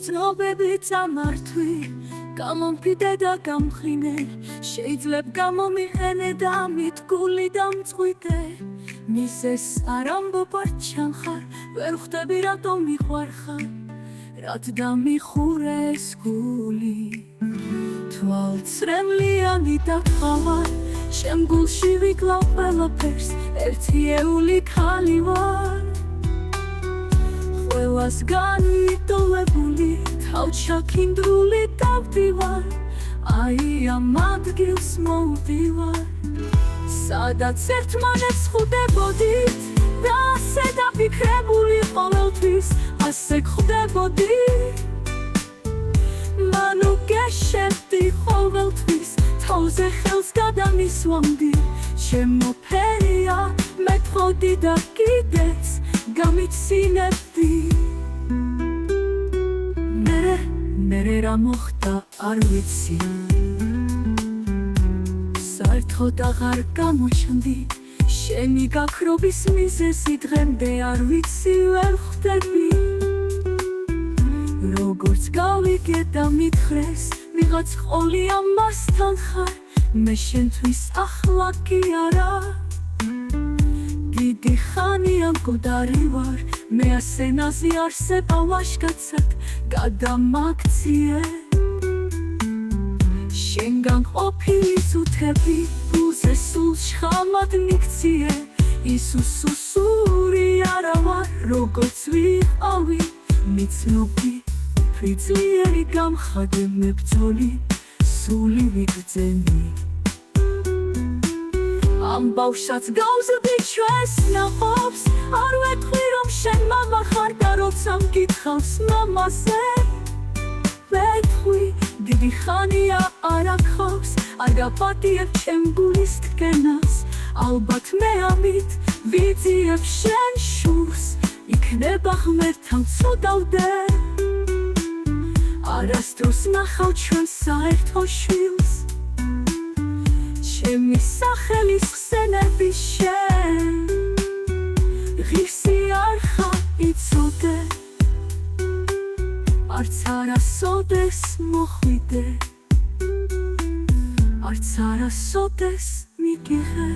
ცნობები წამართვი გამომფიდე და გამხინე შეიძლება გამომიყენე და მიტკული დამწყვიტე მისეს არ ამბობ არ ჩანხარ ვერ ხვდები რატომ მიყვარხარ რად დამიხურეს გული თვალწრემლიანი და ხავარ შენ გულში ვიკლავ ყველაფერს ერთიეული ქალი ვარ ყველას განვიტოვებული თავჩაქინდრული დავდივარ აი ამ ადგილს მოვდივარ სადაც ერთმანეთს ხვდებოდით და ასე დაფიქრებული ყოველთვის ასე ხვდებოდით მანუ გეშევდი ყოველთვის თოზე ხელს გადამისვამდი ჩემო ფერია მეთხოვდი და კიდეც გამიცინებდი მე რა მოხდა არ ვიცი საერთოდ აღარ გამოჩნდი შენი გაქრობის მიზეზი დღემდე არ ვიცი ვერ ხვდები როგორც გავიგე და მითხრეს ვიღაც ყოლი ამასთან ხარ მე შენთვის ახლა კი არა დიდი ხანია მკვდარი ვარ მე ასე ნაზი არსება ვაშკაცად გადამაქციე შენგან ყოფილი წუთები უზე სულ შხამად მიქციე ის უსუსური არა ვარ როგორც ვიყავი მიცნობი ფრიძლიერი გამხადე მებრძოლი სული ვიგრძენი ამ ბავშვს გავზრდი ჩვენს ნაყოფს არ ვეთქვი რომ შენ მამა ხარ და როცა მკითხავს მამაზე ვეთქვი დიდი ხანია არ აქავს არ გაპატიებ ჩემ გულის თქენას ალბათ მე ამით ვიძიებ შენ შურს იქნება ღმერთთან ვცოდავდე არასდროს ნახავ ჩვენ საერთო შვილს ჩემი სახელის ხსენები შენ ღირსი არ ხარ იცოდე არც არასოდეს მოხვიდე არც არასოდეს მიგიღე